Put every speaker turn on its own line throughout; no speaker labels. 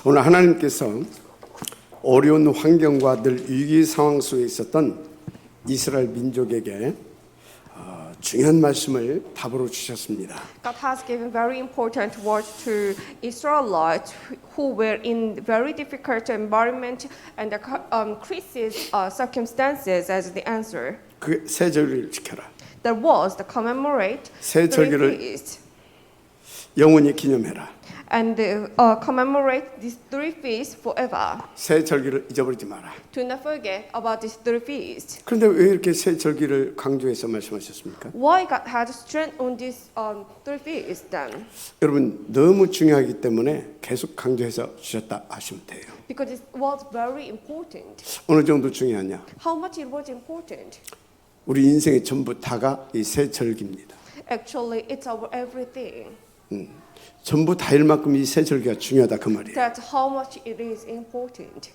오늘 하나님께서 어려운 환경과 늘 위기 상황 속에 있었던 이스라엘 민족에게 중요한 말씀을 답으로 주셨습니다.
God has given very important words to Israelites who were in very difficult environment and crisis circumstances as the answer.
그 세 절기를 지켜라.
There was the commemorate
세
three
절기를
feasts
영원히 기념해라.
and commemorate these three feasts forever.
세 절기를 잊어버리지 마라.
Do not forget about these three feasts.
그런데 왜 이렇게 세 절기를 강조해서 말씀하셨습니까?
Why God had strength on these three feasts then?
여러분 너무 중요하기 때문에 계속 강조해서 주셨다 하시면 돼요.
Because it was very important.
어느 정도 중요하냐?
How much it was important?
우리 인생의 전부 다가 이 세 절기입니다.
Actually, it's our everything.
전부 다일 만큼 이 세 절기가 중요하다 그 말이에요.
That's how much it is important.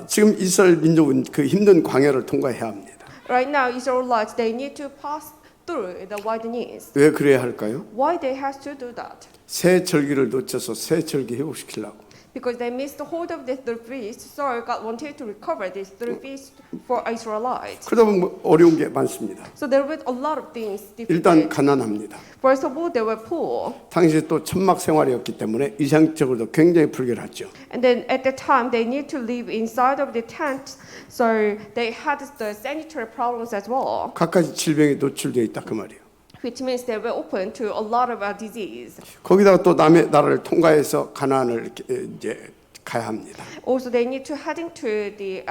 지금 이스라엘 민족은 그 힘든 광야를 통과해야 합니다.
Right now, Israelites they need to pass through the wilderness.
왜 그래야 할까요?
Why they have to do that?
새 절기를 놓쳐서 새 절기 회복시키려고.
Because they missed the hold of the three feasts, so God wanted to recover these three feasts for Israelites.
그러다 보면 뭐 어려운 게 많습니다.
So there were a lot of things
일단
difficult.
가난합니다.
First of all, they were poor,
당시 또 천막 생활이었기 때문에 위생적으로도 굉장히 불결하죠.
and then at the time they need to live inside of the tent, so they had the sanitary problems as well.
갖가지 질병에 노출되어 있다 그 말이에요.
Which means they were open to a lot of disease.
거기다가 또 남의 나라를 통과해서 가나안을 이렇게 이제 가야 합니다.
Also, they need to heading to the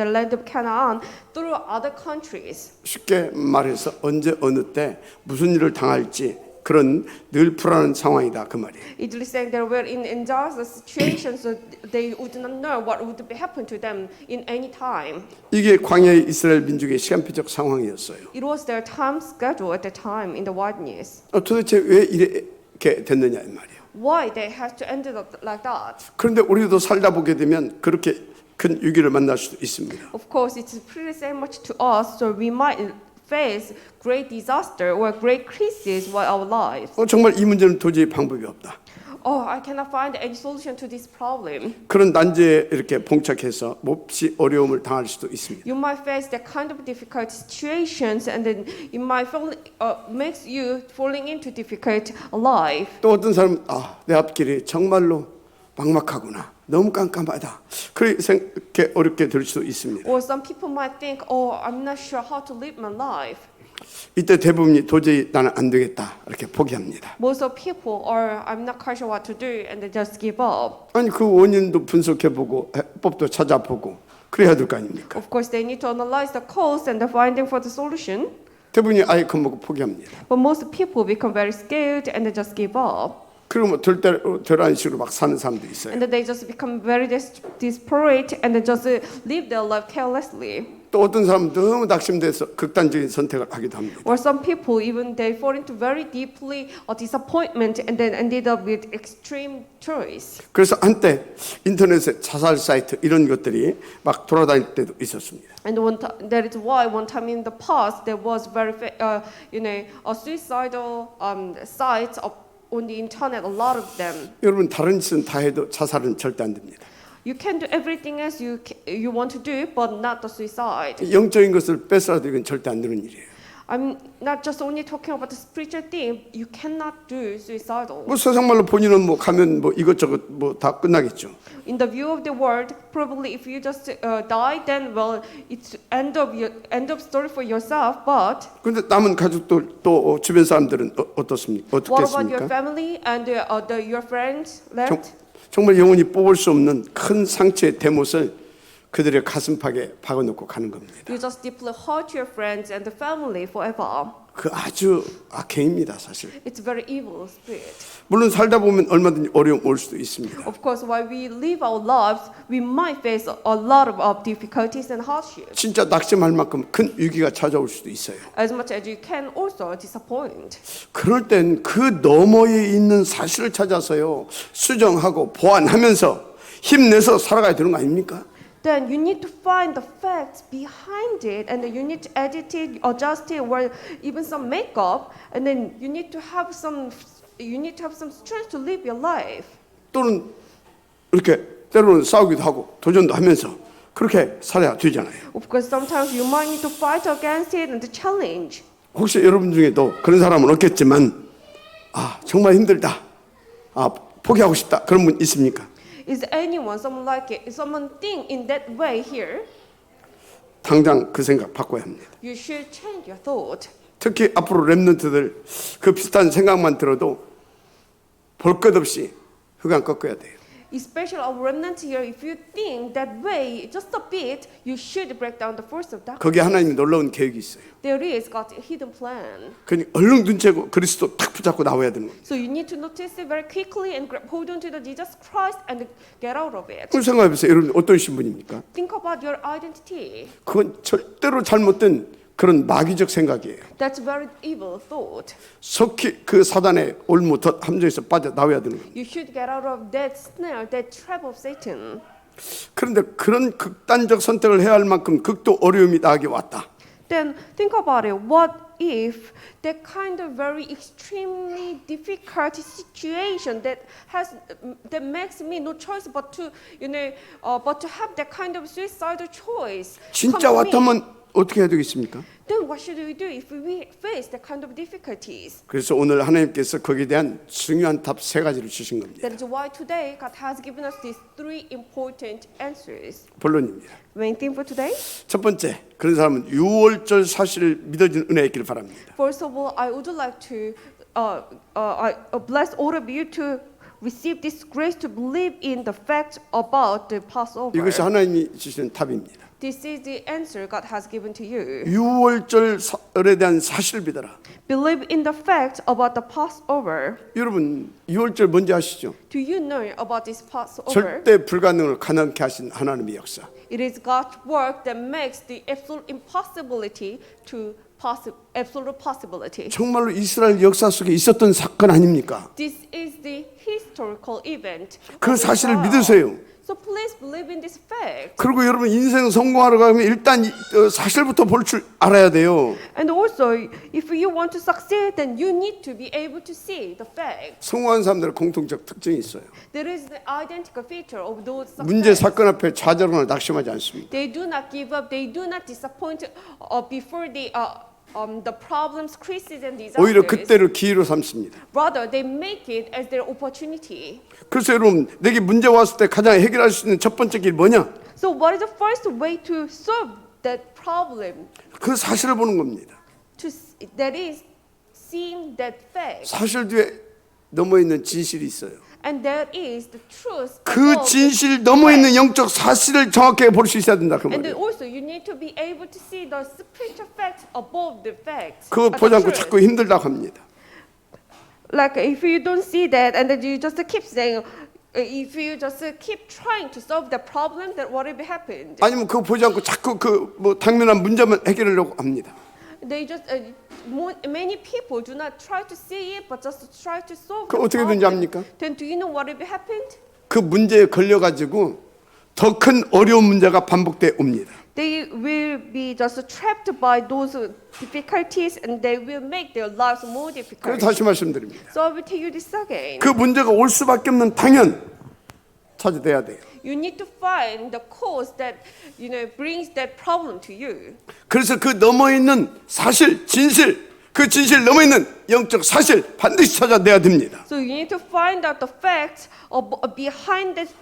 land of Canaan through other countries.
쉽게 말해서 언제 어느 때 무슨 일을 당할지 그런 늘 불안한 상황이다 그 말이에요.
Italy saying they were in disastrous situations, so they would not know what would happen to them in any time.
이게 광야의 이스라엘 민족의 시간표적 상황이었어요.
It was their time schedule at the time in the wilderness.
도대체 왜 이렇게 됐느냐 이 말이에요.
Why they had to end up like that?
그런데 우리도 살다 보게 되면 그렇게 큰 위기를 만날 수도 있습니다.
Of course, it's pretty same much to us, so we might face great disaster or great crisis while our lives.
정말 이 문제는 도저히 방법이 없다.
Oh, I cannot find any solution to this problem.
그런 난제에 이렇게 봉착해서 몹시 어려움을 당할 수도 있습니다.
You might face that kind of difficult situations, and then it might makes you falling into difficult life.
또 어떤 사람은 내 앞길이 정말로 막막하구나. 너무 깜깜하다. 그렇게 어렵게 될 수도 있습니다.
Or some people might think, oh, I'm not sure how to live my life.
이때 대부분이 도저히 나는 안 되겠다. 이렇게 포기합니다.
Most of people are, I'm not quite sure what to do, and they just give up.
아니 그 원인도 분석해보고 해법도 찾아보고 그래야 될 거 아닙니까?
Of course, they need to analyze the cause and the finding for the solution.
대부분이 아예 겁먹고 포기합니다.
But most people become very scared and they just give up.
그리고 뭐 되라는 식으로 막 사는 사람도 있어요.
And then they just become very desperate and they just live their life carelessly.
또 어떤 사람은 너무 낙심돼서 극단적인 선택을 하기도 합니다.
Or some people even they fall into very deeply disappointment and then ended up with extreme choice.
그래서 한때 인터넷에 자살 사이트 이런 것들이 막 돌아다닐 때도 있었습니다.
And that is why one time in the past there was very a suicidal sites on the internet, a lot of them.
여러분 다른 짓은 다 해도 자살은 절대 안 됩니다.
You can do everything else you want to do, but not the suicide.
영적인 것을 뺏어라도 이건 절대 안 되는 일이에요.
I'm not just only talking about the spiritual thing. You cannot do suicidal.
뭐 세상말로 본인은 뭐 가면 뭐 이것저것 뭐 다 끝나겠죠.
In the view of the world, probably if you just die, then well, it's end of story for yourself. But
그런데 남은 가족들 또 주변 사람들은 어떻습니까?
what about your
어떻겠습니까?
family and your friends left?
정말 영원히 뽑을 수 없는 큰 상처의 대못을 그들의 가슴팍에 박아놓고 가는 겁니다.
You just deeply hurt your friends and the family forever.
그 아주 악행입니다, 사실.
It's very evil spirit.
물론 살다 보면 얼마든지 어려움 올 수도 있습니다.
Of course, while we live our lives, we might face a lot of difficulties and hardships.
진짜 낙심할 만큼 큰 위기가 찾아올 수도 있어요.
As much as you can also disappoint.
그럴 땐 그 너머에 있는 사실을 찾아서요, 수정하고 보완하면서 힘내서 살아가야 되는 거 아닙니까?
Then you need to find the facts behind it, and then you need to edit it, adjust it, or even some makeup, and then you need to have some you need to have some strength to live your life.
또는 이렇게 때로는 싸우기도 하고 도전도 하면서 그렇게 살아야 되잖아요.
Of course, sometimes you might need to fight against it and to challenge.
혹시 여러분 중에도 그런 사람은 없겠지만 정말 힘들다. 포기하고 싶다. 그런 분 있습니까?
Is anyone, someone like it, is someone think in that way here?
당장 그 생각 바꿔야 합니다.
You should change your thought.
특히 앞으로 랩런트들 그 비슷한 생각만 들어도 볼 것 없이 흑안 꺾어야 돼요.
Especially our remnant here, if you think that way just a bit, you should break down the force of darkness.
거기에 하나님이 놀라운 계획이 있어요.
There is God's hidden plan.
그러니 얼른 눈치채고 그리스도 탁 붙잡고 나와야 되는 거예요.
So you need to notice it very quickly and hold on to the Jesus Christ and get out of it.
그럼 생각해보세요. 여러분 어떤 신분입니까?
Think about your identity.
그건 절대로 잘못된 그런 마귀적 생각이에요.
That's very evil thought.
속히 그 사단의 올무터 함정에서 빠져나와야 되는 거예요.
You should get out of that snare, that trap of Satan.
그런데 그런 극단적 선택을 해야 할 만큼 극도 어려움이 나에게 왔다.
Then think about it. What if that kind of very extremely difficult situation that makes me no choice but to but to have that kind of suicidal choice?
진짜
come to me?
왔다면 어떻게 해야 되겠습니까?
Then what should we do if we face that kind of difficulties?
그래서 오늘 하나님께서 거기에 대한 중요한 답 세 가지를 주신 겁니다.
That is why today God has given us these three important answers.
본론입니다.
Main theme for today.
첫 번째, 그런 사람은 유월절 사실을 믿어주는 은혜가 있기를 바랍니다.
First of all, I would like to bless all of you to receive this grace to believe in the fact about the Passover.
이것이 하나님이 주시는 답입니다.
This is the answer God has given to you.
유월절에 대한 사실을 믿어라.
Believe in the fact about the Passover.
여러분 유월절 뭔지 아시죠?
Do you know about this Passover?
절대 불가능을 가능케 하신 하나님의 역사.
It is God's work that makes the absolute impossibility to absolute possibility.
정말로 이스라엘 역사 속에 있었던 사건 아닙니까?
This is the historical event.
그
of
사실을
Israel.
믿으세요.
So please believe in this fact.
그리고 여러분 인생 성공하러 가면 일단 사실부터 볼 줄 알아야 돼요.
And also, if you want to succeed, then you need to be able to see the fact.
성공한 사람들의 공통적 특징이 있어요.
There is the identical feature of those
문제
success.
사건 앞에 좌절하거나 낙심하지 않습니다.
They do not give up. They do not disappoint before the problems, crises, and
오히려
disasters.
그때를 기회로 삼습니다.
Rather, they make it as their opportunity.
그래서 여러분 내게 문제 왔을 때 가장 해결할 수 있는 첫 번째 길 뭐냐?
So, what is the first way to solve that problem?
그 사실을 보는 겁니다.
That is seeing that fact,
사실 뒤에 넘어 있는 진실이 있어요.
and that is the truth.
그
above
진실 넘어 있는 영적 사실을 정확하게 볼 수 있어야 된다 그
And then
말이에요.
also, you need to be able to see the spiritual facts above the facts.
그거 보지 않고 자꾸 힘들다고 합니다.
Like if you don't see that, and then you just keep saying, if you just keep trying to solve the problem, then what will be happened?
아니면 그거 보지 않고 자꾸 그 뭐 당면한 문제만 해결하려고 합니다.
They just many people do not try to see it, but just try to solve
그
the
어떻게 된지
problem.
압니까?
Then do you know what will be happened?
그 문제에 걸려가지고 더 큰 어려운 문제가 반복돼 옵니다.
They will be just trapped by those difficulties, and they will make their lives more
그래서
difficult.
다시 말씀드립니다.
So I will tell you this again.
그 문제가 올 수밖에 없는 당연 찾아내야 돼요.
You need to find the cause that brings that problem to you.
그래서 그 넘어 있는 사실, 진실, 그 진실 넘어 있는 영적 사실 반드시 찾아내야 됩니다.
So you need to find out the facts behind this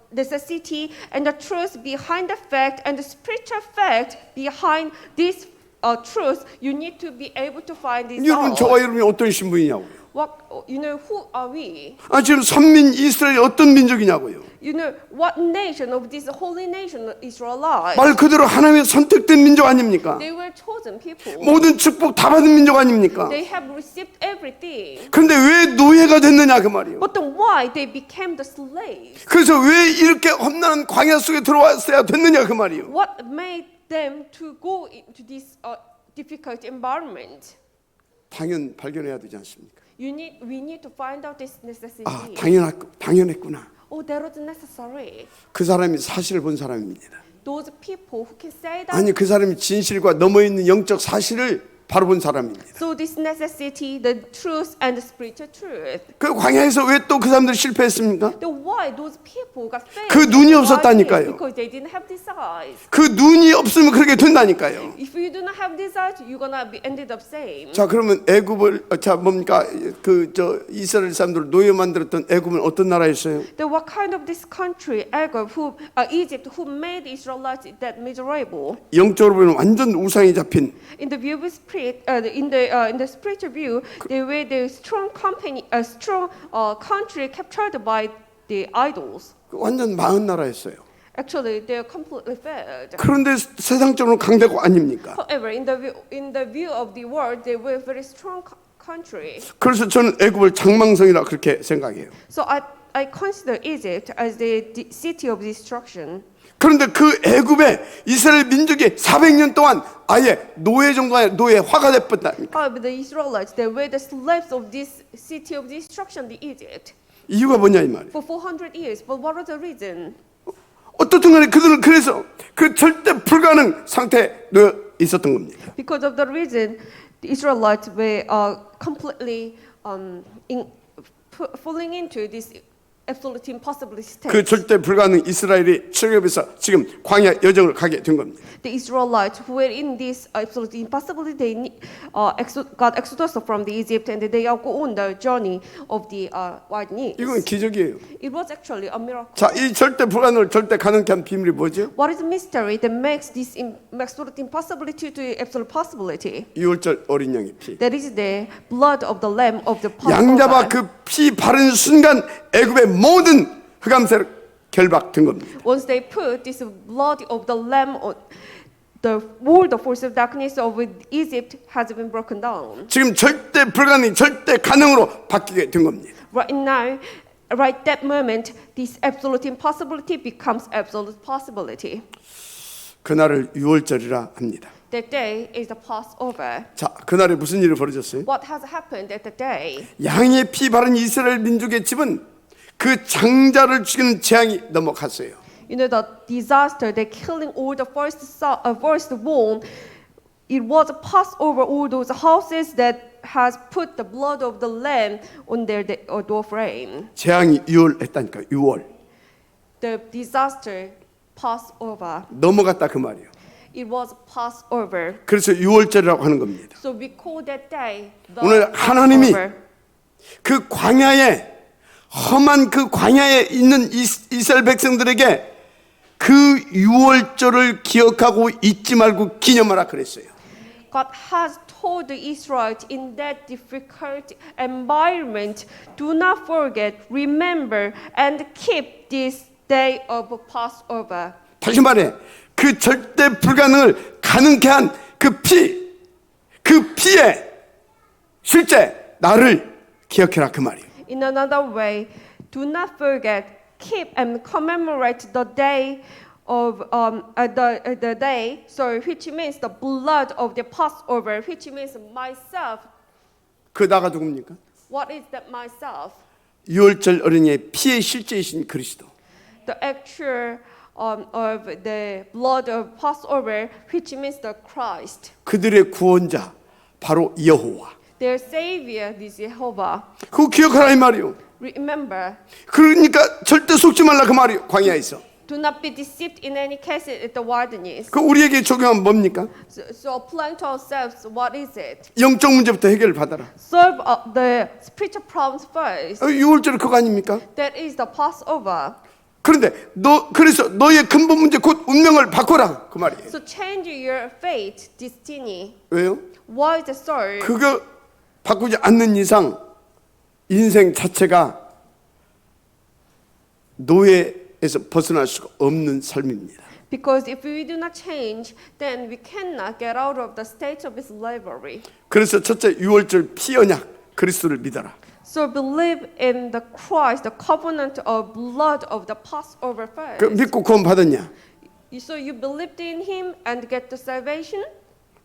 necessity and the truth behind the fact and the spiritual fact behind this truth. You need to be able to find this
여러분
out.
저와 여러분이 어떤 신분이냐고요?
Who are we?
지금 선민 이스라엘이 어떤 민족이냐고요?
What nation of this holy nation Israelites?
말 그대로 하나님의 선택된 민족 아닙니까?
They were chosen people.
모든 축복 다 받은 민족 아닙니까?
They have received everything.
그런데 왜 노예가 됐느냐 그 말이에요.
But then why they became the slaves?
그래서 왜 이렇게 험난한 광야 속에 들어왔어야 됐느냐 그 말이에요.
What made them to go into this difficult environment?
당연 발견해야 되지 않습니까?
We need to find out this necessity.
당연했구나.
Oh, that was necessary.
그 사람이 사실을 본 사람입니다.
Those people who can say that.
아니 그 사람이 진실과 넘어 있는 영적 사실을 바로 본 사람입니다.
So this necessity, the truth and the spiritual truth.
그 광야에서 왜 또 그 사람들이 실패했습니까?
Then why those people got failed?
그 눈이
Why?
없었다니까요.
Because they didn't have these eyes.
그 눈이 없으면 그렇게 된다니까요.
If you do not have these eyes, you're gonna be ended up same.
자, 그러면 애굽을 자 뭡니까? 그 저 이스라엘 사람들을 노예 만들었던 애굽은 어떤 나라였어요?
Then what kind of this country, Egypt, who made Israelites that miserable?
영적으로 보면 완전 우상이 잡힌
In the view of spirit, in the spiritual view, they were the strong country captured by the idols.
완전 망한 나라였어요.
Actually, they are completely failed.
그런데 세상적으로 강대국 아닙니까?
However, in the view of the world, they were a very strong country.
그래서 저는 애굽을 장망성이라 그렇게 생각해요.
So I consider Egypt as the city of destruction.
그런데 그 애굽에 이스라엘 민족이 400년 동안 아예 노예 정도의 노예화가 됐다니까.
However, the Israelites, they were the slaves of this city of destruction, the Egypt,
이유가 뭐냐 이 말이에요.
for 400 years. But what was the reason?
어떻든 간에 그들은 그래서 그 절대 불가능 상태에 놓여 있었던 겁니다.
Because of the reason, the Israelites were completely falling into this absolute impossible state.
그 절대 불가능 이스라엘이 출애굽에서 지금 광야 여정을 가게 된 겁니다.
The Israelites who were in this absolute impossibility, they got exodus from the Egypt, and they are go on the journey of the wide Nile.
이건 기적이에요.
It was actually a miracle.
자, 이 절대 불가능을 절대 가능케 한 비밀이 뭐죠?
What is the mystery that makes this absolute impossibility to absolute possibility?
6월절 어린 양의 피.
That is the blood of the lamb of the
양잡아
Passover.
그 피 바른 순간 애굽의 모든 흑암색 결박된 겁니다.
Once they put this blood of the lamb on all the force of darkness of Egypt has been broken down.
지금 절대 불가능이 절대 가능으로 바뀌게 된 겁니다.
Right now, right that moment, this absolute impossibility becomes absolute possibility.
그날을 6월절이라 합니다.
That day is the Passover.
자, 그날에 무슨 일이 벌어졌어요?
What has happened at the day?
양의 피 바른 이스라엘 민족의 집은 그 장자를 죽이는 재앙이 넘어갔어요.
You know the disaster, the killing all the firstborn. It was passed over all those houses that has put the blood of the lamb on their door frame.
재앙이 6월 했다니까. 6월
The disaster passed over.
넘어갔다 그 말이에요.
It was passed over.
그래서 6월절이라고 하는 겁니다.
So we call that day the
오늘 하나님이
Passover.
그 광야에 험한 그 광야에 있는 이스라엘 백성들에게 그 6월절을 기억하고 잊지 말고 기념하라 그랬어요.
God has told the Israelites in that difficult environment, do not forget, remember, and keep this day of Passover.
다시 말해, 그 절대 불가능을 가능케 한 그 피에 실제 나를 기억해라 그 말이에요.
In another way, do not forget, keep and commemorate the day of the day. So, which means the blood of the Passover, which means myself.
그 나가 누굽니까?
What is that myself?
6월절 어린이의 피의 실제이신 그리스도.
The actual of the blood of Passover, which means the Christ.
그들의 구원자 바로 여호와.
Their Savior is Jehovah.
그거 기억하라 이 말이요.
Remember,
그러니까 절대 속지 말라 그 말이요. 광야에서.
do not be deceived in any case at the wilderness.
그 우리에게 적용하면 뭡니까?
So applying to ourselves, what is it?
영적 문제부터 해결을 받아라.
Solve the spiritual problems first.
6월절은 그거 아닙니까?
That is the Passover.
그런데 그래서 너의 근본 문제 곧 운명을 바꿔라 그 말이에요.
So change your fate, destiny.
왜요?
Why is it so?
그거 바꾸지 않는 이상 인생 자체가 노예에서 벗어날 수가 없는 삶입니다.
Because if we do not change, then we cannot get out of the state of slavery.
그래서 첫째 6월절 피언약 그리스도를 믿어라.
So believe in the Christ, the covenant of blood of the Passover first.
그 믿고 구원 받았냐?
So you believed in Him and get the salvation?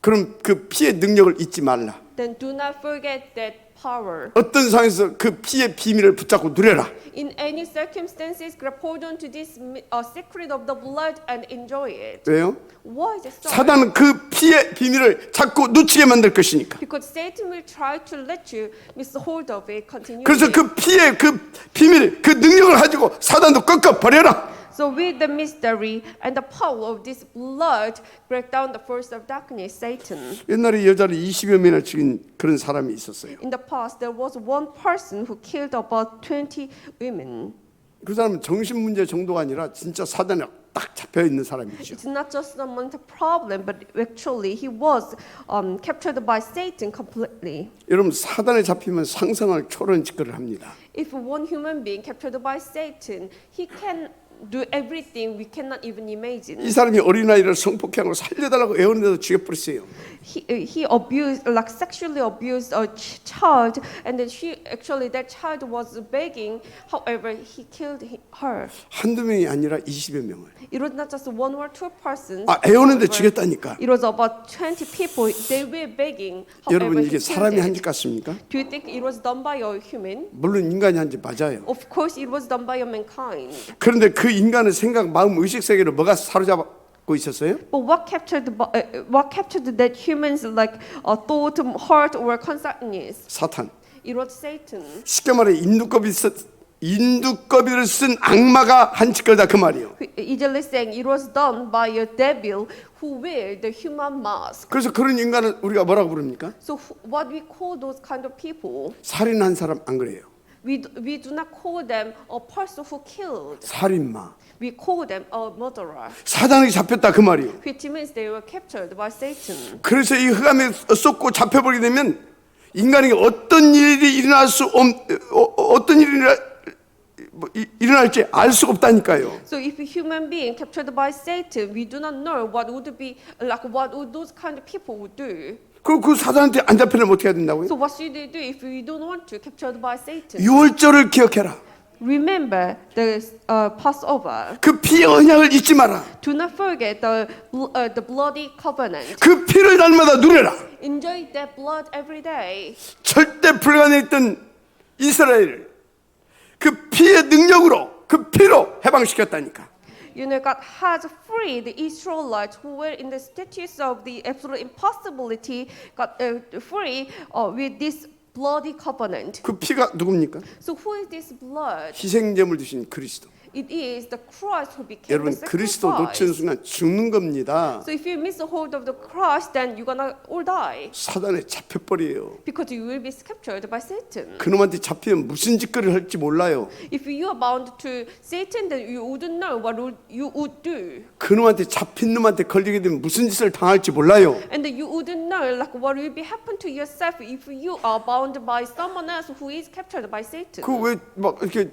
그럼 그 피의 능력을 잊지 말라.
Then do not forget that power.
어떤 상황에서 그 피의 비밀을 붙잡고 누려라.
In any circumstances, grab hold on to this secret of the blood and enjoy it.
왜요?
Why is it so?
사단은 그 피의 비밀을 자꾸 놓치게 만들 것이니까.
Because Satan will try to let you miss hold of it continually.
그래서 그 피의 그 비밀, 그 능력을 가지고 사단도 꺾어 버려라.
So with the mystery and the power of this blood, break down the force of darkness, Satan.
옛날에 여자를 20여 명이나 죽인 그런 사람이 있었어요.
In the past, there was one person who killed about 20 women.
그 사람은 정신 문제 정도가 아니라 진짜 사단에 딱 잡혀 있는 사람이죠.
It's not just a mental problem, but actually he was captured by Satan completely.
여러분 사단에 잡히면 상상을 초월한 짓거리를 합니다.
If one human being captured by Satan, he can do everything we cannot even imagine.
이 사람이 어린아이를 성폭행으로 살려달라고 애원해서 죽여버렸어요.
He abused, like sexually abused a child, and then that child was begging. However, he killed her.
한두 명이 아니라 20여 명을.
It was not just one or two persons.
애원했는데
However,
죽였다니까.
It was about 20 people. They were begging. However,
여러분 이게
he killed
사람이 한
it.
짓 같습니까?
Do you think it was done by a human?
물론 인간이 한 짓 맞아요.
Of course, it was done by a mankind.
그런데 그 인간의 생각, 마음, 의식 세계를 뭐가 사로잡고 있었어요?
But what captured that humans like thought, heart, or consciousness?
사탄.
It was Satan.
쉽게 말해 인두꺼비를 쓴 악마가 한 짓거리다 그 말이에요.
Easily saying, it was done by a devil who wear the human mask.
그래서 그런 인간을 우리가 뭐라고 부릅니까?
So what we call those kind of people?
살인한 사람 안 그래요.
We do not call them a person who killed.
살인마.
We call them a murderer.
사단에게 잡혔다 그 말이에요.
Which means they were captured by Satan.
그래서 이 흑암에 쏟고 잡혀버리게 되면 인간에게 어떤 일이 일어날지 알 수가 없다니까요.
So if a human being captured by Satan, we do not know what would be like what would those kind of people would do.
그 사단한테 안 잡히려면 어떻게 해야 된다고요?
So what should they do if we don't want to captured by Satan?
유월절을 기억해라.
Remember the Passover.
그 피의 언약을 잊지 마라.
Do not forget the bloody covenant.
그 피를 날마다 누려라.
Enjoy that blood every day.
절대 불가능했던 이스라엘을 그 피의 능력으로 그 피로 해방시켰다니까.
You know, God has freed the Israelites who were in the status of the absolute impossibility. Got free with this bloody covenant.
그 피가 누굽니까?
So who is this blood?
희생제물 주신 그리스도.
It is the Christ who became
여러분
the
그리스도 놓치는
sacrifice.
순간 죽는 겁니다.
So if you miss the hold of the cross, then you're gonna all die
사단에 잡혀버려요.
because you will be captured by Satan.
그놈한테 잡히면 무슨 짓거리를 할지 몰라요.
If you are bound to Satan, then you wouldn't know what you would do,
그놈한테 잡힌 놈한테 걸리게 되면 무슨 짓을 당할지 몰라요.
and then you wouldn't know like what will be happen to yourself if you are bound by someone else who is captured by Satan.
그 왜 막 이렇게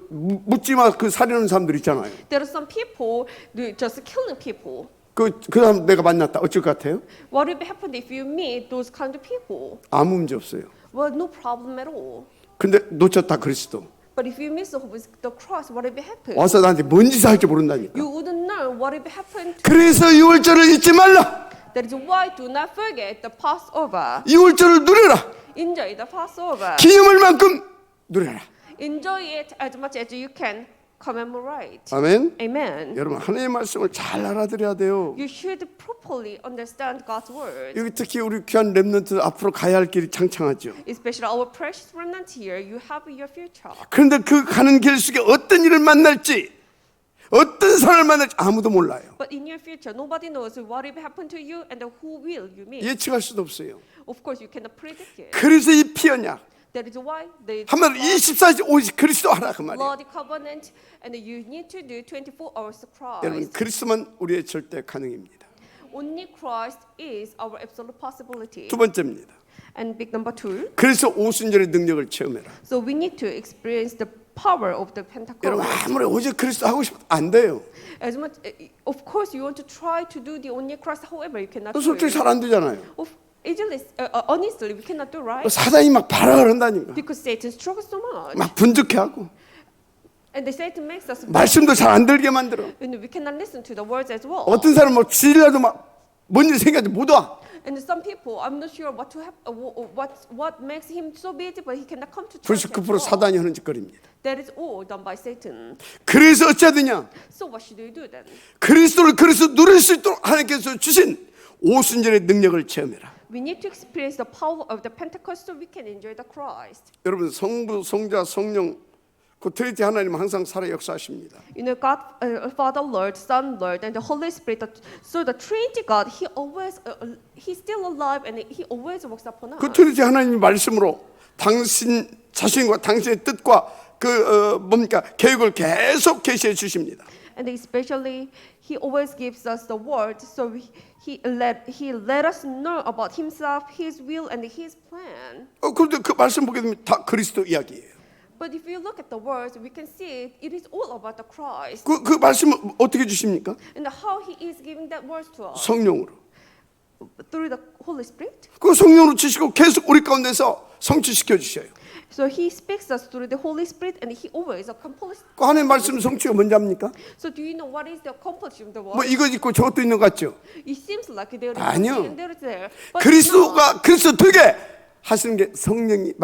묻지마 그 살인하는 사람들 있잖아요.
There are some people just killing people.
그 사람 내가 만났다. 어쩔 것 같아요?
What will be happen if you meet those kind of people?
아무 문제 없어요.
Well, no problem at all.
근데 놓쳤다 그리스도.
But if you miss the cross, what will be happen?
와서 나한테 뭔 짓을 할지 모른다니까.
You wouldn't know what will be happen.
그래서 유월절을 잊지 말라.
That is why do not forget the Passover.
유월절을 누려라.
Enjoy the Passover.
기념할 만큼 누려라.
Enjoy it as much as you can commemorate.
아멘.
Amen.
여러분 하나님의 말씀을 잘 알아들어야 돼요.
You should properly understand God's word.
여기 특히 우리 귀한 렘넌트 앞으로 가야 할 길이 창창하죠.
Especially our precious remnant here, you have your future.
그런데 그 가는 길 속에 어떤 일을 만날지, 어떤 사람을 만날지 아무도 몰라요.
But in your future, nobody knows what will happen to you and who will you meet.
예측할 수도 없어요.
Of course, you cannot predict it.
그래서 이 피언약
That is why the
한마디로 24시 오직 그리스도 하라 그 말이에요.
bloody covenant, and you need to do 24 hours
여러분
Christ.
그리스도만 우리의 절대 가능입니다.
Only Christ is our absolute possibility.
두 번째입니다.
And big number two.
그래서 오순절의 능력을 체험해라.
So we need to experience the power of the
여러분
Pentecost.
아무리 오직 그리스도 하고 싶어도 안 돼요.
As much, of course, you want to try to do the only Christ. However, you cannot do
솔직히
it.
잘 안 되잖아요.
Honestly, we cannot do right
사단이 막 발악을 한다니까.
because Satan struggles so much,
막 분석해하고
and the Satan makes us.
말씀도 잘 안 들게 만들어.
And we cannot listen to the words as well.
어떤 사람은 뭐 지리라도 막 뭔 일이 생겨도 못 와.
And some people, I'm not sure what makes him so busy, but he cannot come to church.
99% 사단이 하는 짓거리입니다.
That is all done by Satan.
그래서 어찌해야 되냐?
So what should we do then?
그리스도를 그래서 누릴 수 있도록 하나님께서 주신 오순절의 능력을 체험해라.
We need to experience the power of the Pentecost so we can enjoy the Christ.
여러분 성부, 성자, 성령 그 트리니티 하나님은 항상 살아 역사하십니다.
You know, God, Father, Lord, Son, Lord, and the Holy Spirit. So the Trinity God, He's still alive, and He always works upon us.
그 트리니티 하나님의 말씀으로 당신 자신과 당신의 뜻과 뭡니까 계획을 계속 계시해 주십니다.
And especially, He always gives us the word, so He let us know about Himself, His will, and His plan.
그런데 그 말씀 보게 되면 다 그리스도 이야기예요.
But if you look at the words, we can see it is all about the Christ.
그 말씀을 어떻게 주십니까?
And how He is giving that words to us.
성령으로.
Through the Holy Spirit.
그 성령으로 주시고 계속 우리 가운데서 성취시켜 주셔요.
So He speaks us through the Holy Spirit, and He always accomplishes.
그 하나님의 말씀 성취가 뭔지 압니까?
So do you know what is the accomplishment of the
뭐
word?
이거 있고 저것도 있는 것 같죠?
It seems like there is
아니요.
something and there is there. But
그리스도가 그리스도 되게 하시는 게 성령이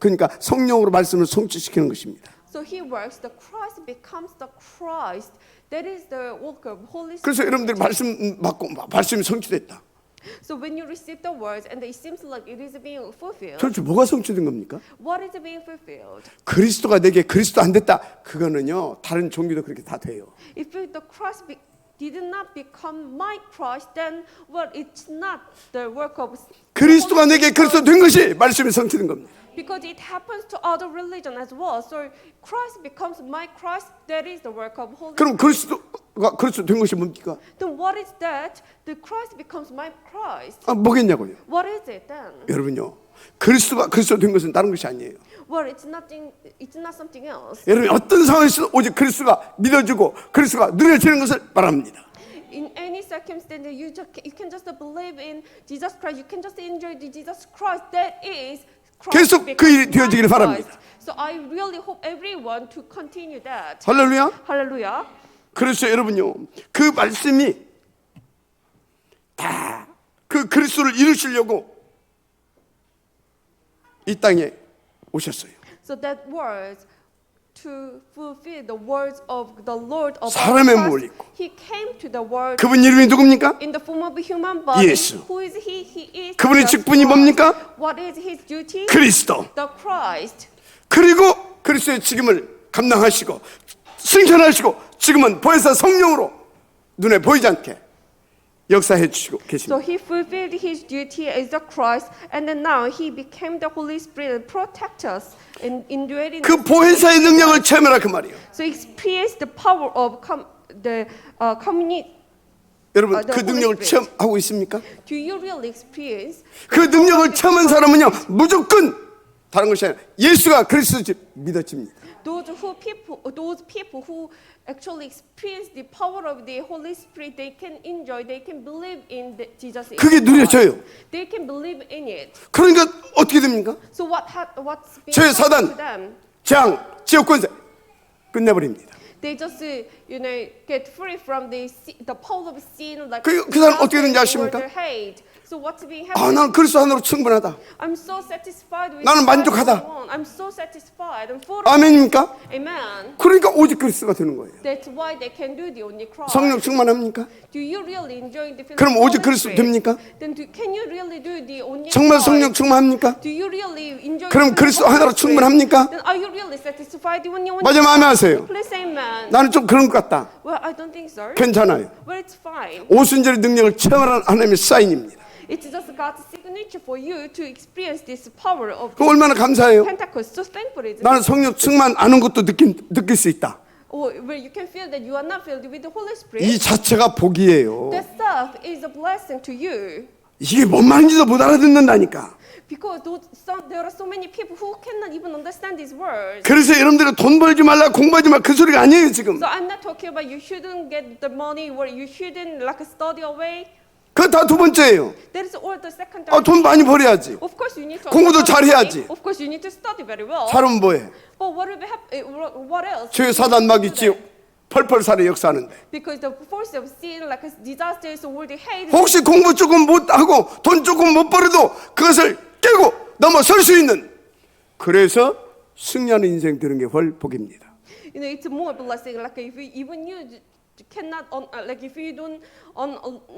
그러니까 성령으로 말씀을 성취시키는 것입니다.
so He works. The Christ becomes the Christ. That is the work of Holy Spirit.
그래서 여러분들이 말씀 받고 말씀이 성취됐다.
So when you receive the words and it seems like it is being fulfilled,
도대체 뭐가 성취된 겁니까?
what is being fulfilled?
그리스도가 내게 그리스도 안 됐다. 그거는요 다른 종교도 그렇게 다 돼요.
If the Christ did not become my Christ, then well, it's not the work of.
그리스도가 내게 그리스도 된 것이 말씀이 성취된 겁니다.
Because it happens to other religion as well. So Christ becomes my Christ. That is the work of Holy
그럼
Spirit.
그리스도가 그리스도 된 것이 뭡니까?
Then what is that? The Christ becomes my Christ.
뭐겠냐고요?
What is it then?
여러분요 그리스도가 그리스도 된 것은 다른 것이 아니에요.
Well, it's nothing. It's not something else.
여러분 어떤 상황에서도 오직 그리스도가 믿어지고 그리스도가 누려지는 것을 바랍니다.
In any circumstance, you can just believe in Jesus Christ. You can just enjoy the Jesus Christ. That is Christ
계속 그
becomes
일이 되어지기를
my
바랍니다.
Christ. So I really hope everyone to continue that.
할렐루야.
Hallelujah.
그래서 여러분요 그 말씀이 다 그 그리스도를 이루시려고 이 땅에 오셨어요.
So that words to fulfill the words of the Lord of
사람의
our
몸을
Christ,
입고.
He came to the world
그분 이름이 누굽니까?
in the form of a human body.
예수.
Who is He? He is
그분의
the
직분이
Christ.
뭡니까?
What is His duty?
그리스도.
The Christ.
그리고 그리스도의 책임을 감당하시고 승천하시고 지금은 보혜사 성령으로 눈에 보이지 않게 역사해 주시고
So
계십니다.
He fulfilled His duty as the Christ, and then now He became the Holy Spirit and protect us in indwelling.
그 보혜사의 능력을 체험해라 그 말이에요.
So experience the power of the community.
여러분
the
그
Holy
능력을
Spirit.
체험하고 있습니까?
Do you really experience?
그 능력을 체험한 사람은요 무조건 다른 것이 아니라 예수가 그리스도지 믿어집니다.
Those people who actually experience the power of the Holy Spirit, they can enjoy, they can believe in Jesus.
그게 누려져요.
They can believe in it.
그러니까 어떻게 됩니까?
So what's being
제
happened
사단,
to them?
장, 지역 권세 끝내버립니다.
They just get free from the power of sin, like
그 사람 어떻게 되는지 아십니까?
murder, hate. So what's being
아,
happened?
나는 그리스도 하나로 충분하다.
I'm so satisfied with.
나는
what I
만족하다.
want. I'm so satisfied. I'm full.
아멘입니까?
Amen.
그러니까 오직 그리스도가 되는 거예요.
That's why they can do the only Christ.
성령 충만합니까?
Do you really enjoy the feeling
그럼
of
오직
Holy
그리스도
Spirit?
됩니까?
Then can you really do the only
정말
Christ?
성령 충만합니까?
Do you really enjoy
그럼
the
그리스도
Holy
하나로
Spirit?
충분합니까?
Then are you really satisfied when you
맞으면 아멘 하세요.
Please say amen.
나는 좀 그런 것 같다.
Well, I don't think so.
괜찮아요.
Well, it's fine.
오순절의 능력을 체험하는 하나님의 사인입니다.
It's just God's signature for you to experience this power of
그 얼마나 감사해요.
Pentecost. So thankful is it?
나는 성령 충만 아는 것도 느낄 수 있다.
Or where you can feel that you are not filled with the Holy
이
Spirit.
자체가 복이에요.
That stuff is a blessing to you.
이게 뭔 말인지도 못 알아듣는다니까.
Because there are so many people who cannot even understand these words.
그래서 여러분들은 돈 벌지 말라 공부하지 말 그 소리가 아니에요 지금.
So I'm not talking about you shouldn't get the money or you shouldn't like study away.
그거 다 두 번째예요.
That is all the second.
돈 많이 벌어야지.
Of course you need to.
공부도 잘 해야지.
Of course you need to study very well.
사람은 뭐해?
But what else?
죄 사단 막 있지요. 펄펄 살아 역사하는데
Because the force of sin, like a disaster, is already hated.
혹시 공부 조금 못하고 돈 조금 못 벌어도 그것을 깨고 넘어설 수 있는 그래서 승리하는 인생 되는 게 훨 복입니다.
You know, it's more blessing. Like if you, even you cannot, like if you don't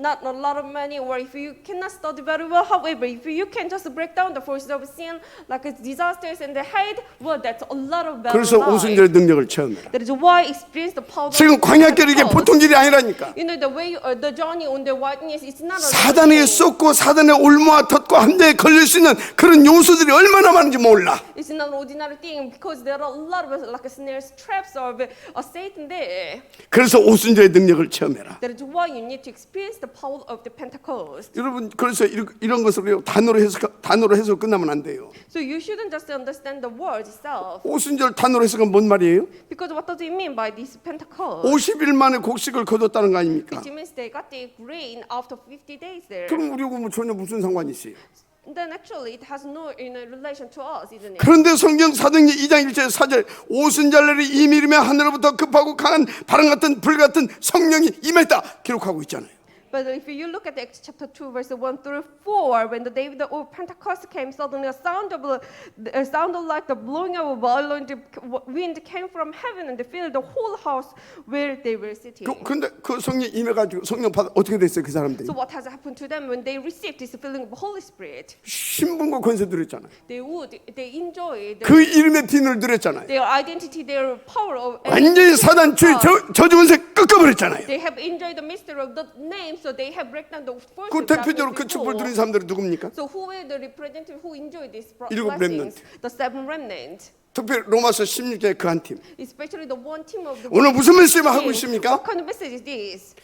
not a lot of money, or if you cannot study very well. However, if you can just break down the forces of sin, like it's disasters and the hate, well, that's a lot of better
그래서
life.
오순절의 능력을 체험해라.
That is why experience the power.
지금 광야길 이게 보통 길이 아니라니까.
You know the way the journey on the wilderness is not a
사단에게 쏟고 사단의 올무와 덫과 함대에 걸릴 수 있는 그런 요소들이 얼마나 많은지 몰라.
It's not an ordinary thing because there are a lot of like snares, traps of Satan there.
그래서 오순절의 능력을 체험해라.
That is why you need to experience the power of the Pentecost.
여러분 그래서 이런 것을 단어로 해서 끝나면 안 돼요.
So you shouldn't just understand the word itself.
오순절 단어로 해석은 뭔 말이에요?
Because what does it mean by this Pentecost?
50일 만에 곡식을 거뒀다는 거 아닙니까?
Which means they got the grain after 50 days there.
그럼 우리하고 뭐 전혀 무슨 상관이 있어요?
Then actually it has no relation to us, isn't it?
그런데 성경 사도행전 2장 1절 4절 오순절날이 이미리며 하늘로부터 급하고 강한 바람 같은 불 같은 성령이 임했다 기록하고 있잖아요.
But if you look at Acts chapter 2, verse 1 through 4, when the day of the Pentecost came, suddenly a sound like the blowing of a violent wind came from heaven and filled the whole house where they were sitting.
근데 그 성령 임해가지고 성령 받아 어떻게 됐어요 그 사람들이?
So what has happened to them when they received this filling of the Holy Spirit?
신분과 권세 누렸잖아요.
They enjoyed
그 이름의 빈을 누렸잖아요.
their identity, their power of.
완전히 사단 주의 저주권세 꺾어버렸잖아요.
They have enjoyed the mystery of the name, so they have break down the forces.
그 대표적으로 그 축복을 누린 사람들이 누굽니까?
So who were the representatives who enjoyed these
일곱
blessings?
렘넌트.
The seven remnant.
특별히 로마서 16장 그 한 팀.
Especially the one team of the.
오늘 무슨 말씀을 하고
What
있습니까?
kind of message is this?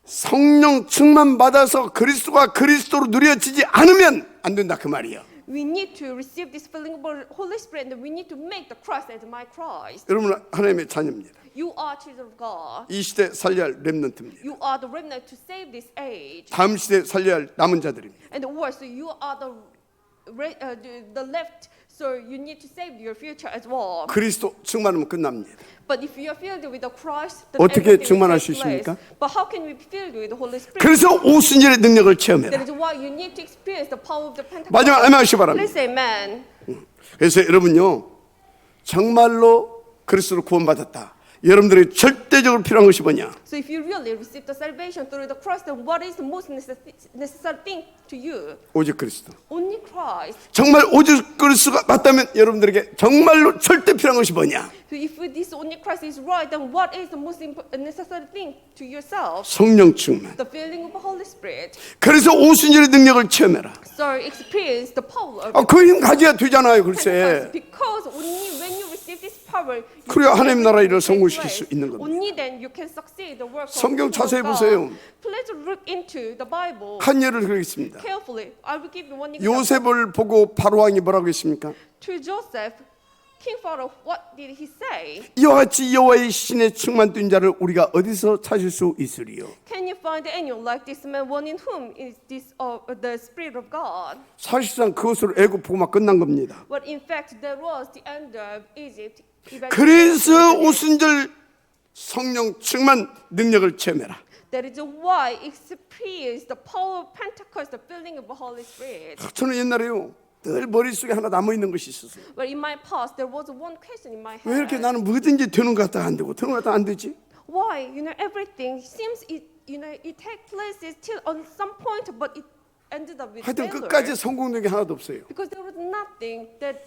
성령 충만 받아서 그리스도가 그리스도로 누려지지 않으면 안 된다 그 말이에요.
We need to receive this filling of the Holy Spirit, and we need to make the Christ as my Christ.
여러분 하나님의 자녀입니다.
You are children of God.
이 시대 살려야 할 렘넌트입니다.
You are the remnant to save this age.
다음 시대 살려야 할 남은 자들입니다.
And also, you are the left, so you need to save your future as well.
그리스도 충만하면 끝납니다.
But if you are filled with the Christ, then
어떻게
everything will
충만할
take
수
place.
있습니까?
But how can we be filled with the Holy Spirit?
그래서 오순절의 능력을 체험해라.
That is why you need to experience the power of the Pentecost.
마지막 아멘하시기 바랍니다.
Please say amen.
그래서 여러분요 정말로 그리스도로 구원받았다. 여러분들이 절대적으로 필요한 것이 뭐냐?
So if you really receive the salvation through the Christ, then what is the most necessary thing to you?
오직 그리스도.
Only Christ.
정말 오직 그리스도가 맞다면 여러분들에게 정말로 절대 필요한 것이 뭐냐?
So if this only Christ is right, then what is the most necessary thing to yourself?
성령 충만.
The filling of the Holy Spirit.
그래서 오순절의 능력을 체험해라.
So experience the power of
그 힘 가져야 되잖아요,
Pentecost.
글쎄.
Because only when you receive this power, you
그래야 하나님 나라 일을
take
성공시킬
place.
수 있는 겁니다.
Only then you can succeed the work of
성경
the kingdom
자세히
of God.
보세요.
Please look into the Bible
한 예를 들겠습니다.
carefully. I will give you one example.
요셉을 보고 바로 왕이 뭐라고 했습니까?
To Joseph, King Pharaoh, what did he say?
이와 같이 여호와의 신에 충만된 자를 우리가 어디서 찾을 수 있으리요?
Can you find anyone like this man, one in whom is this the Spirit of God?
사실상 그것으로 애굽 복음화 끝난 겁니다.
But in fact, there was the end of Egypt.
그래서 오순절 성령 충만 능력을 체험해라.
That is why experience the power of Pentecost, the filling of the Holy Spirit.
저는 옛날에요 늘 머릿속에 하나 남아있는 것이 있었어요.
But in my past, there was one question in my
왜 이렇게
head.
나는 뭐든지 되는 것 같다 안 되고 되는 것 같다 안 되지?
Why? Everything seems it takes place till on some point, but it ended up with
하여튼
failure.
끝까지 성공된 게 하나도 없어요.
Because there was nothing that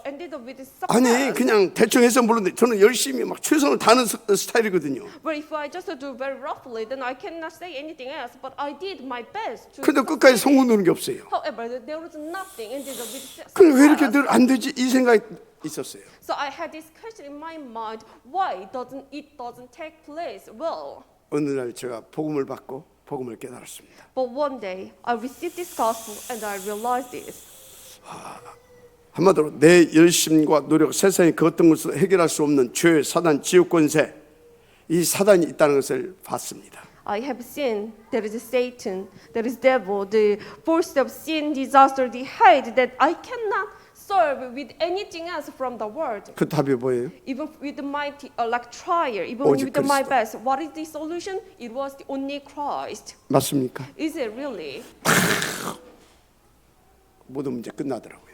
ended up with success.
아니 그냥 대충 해서 모르는데 저는 열심히 막 최선을 다하는 스타일이거든요.
But if I just do very roughly, then I cannot say anything else. But I did my best to.
근데 끝까지 성공되는 게 없어요.
However, there was nothing ended up with success.
그럼 왜 이렇게 늘 안 되지? 이 생각이 있었어요.
So I had this question in my mind: Why doesn't it take place? Well,
어느 날 제가 복음을 받고 복음을 깨달았습니다.
but one day I received this gospel and I realized this.
한마디로 내 열심과 노력, 세상에 그 어떤 것을 해결할 수 없는 죄, 사단, 지옥 권세, 이 사단이 있다는 것을 봤습니다.
I have seen there is Satan, there is devil, the force of sin, disaster, the hate that I cannot serve with anything else from the world.
그 답이 뭐예요?
Even with my like trial, even
오직
with my
그리스도.
best, what is the solution? It was the only Christ.
맞습니까?
Is it really?
모든 문제 끝나더라고요.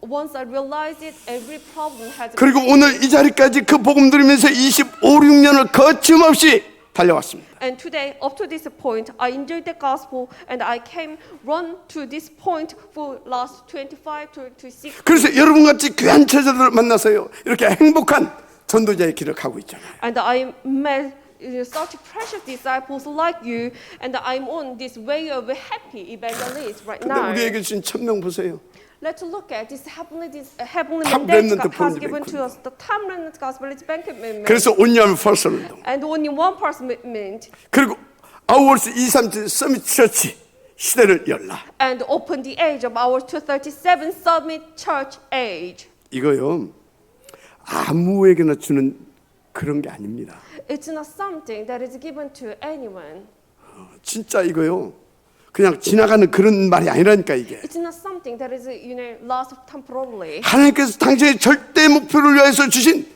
Once I realized it, every problem has.
그리고 오늘 이 자리까지 그 복음 들으면서 25, 6년을 거침없이 달려왔습니다.
And today, up to this point, I enjoyed the gospel, and I came run to this point for last 25 to 26.
그래서 여러분같이 귀한 처자들을 만나서요, 이렇게 행복한 전도자의 길을 가고 있잖아요.
And I met such precious disciples like you, and I'm on this way of a happy evangelist right
근데
now.
우리에게 주신 천명 보세요.
Let's look at this heavenly
Top
mandate
remnant
God has
for
given
the
to us. The time remnant gospel is banquet movement.
그래서 온유함 펄스 운동,
And only one person movement.
그리고 아우월스 237 서밋 처치 시대를 열라.
And open the age of our 237 Summit Church age.
이거요, 아무에게나 주는 그런 게 아닙니다.
It's not something that is given to anyone.
진짜 이거요, 그냥 지나가는 그런 말이 아니라니까 이게.
It's not something that is, lost temporarily.
하나님께서 당신의 절대 목표를 위해서 주신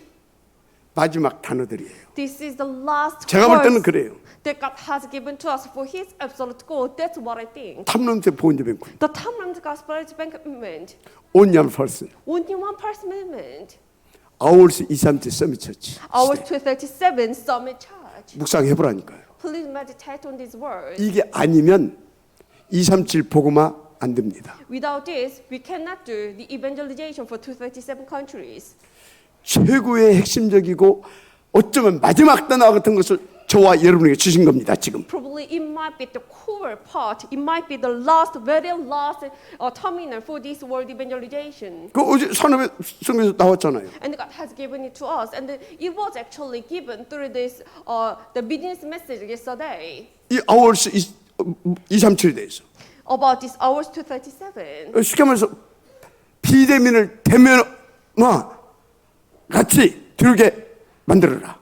마지막 단어들이에요.
This is the last
제가 볼 때는
words
그래요.
that God has given to us for His absolute goal. That's what I think.
탐론세 보온제 뱅군,
The time remnant gospel is banquet movement.
온유함 펄스,
Only one person movement.
아우월스 237 서밋 처치
Our
시대.
237 Summit Church.
묵상해보라니까요.
Please meditate on these words.
이게 아니면 237 복음화 안 됩니다.
Without this, we cannot do the evangelization for 237 countries.
최고의 핵심적이고 어쩌면 마지막 단어 같은 것을 저와 여러분에게 주신 겁니다. 지금
Probably it might be the core part. It might be the last, very last terminal for this world evangelization.
그 어제 산업의 성경에서 나왔잖아요.
And God has given it to us, and it was actually given through this the business message yesterday
이 아우월스 237에 대해서
about this hours 237.
쉽게 말해서 비대민을 대면화 같이 들게 만들어라.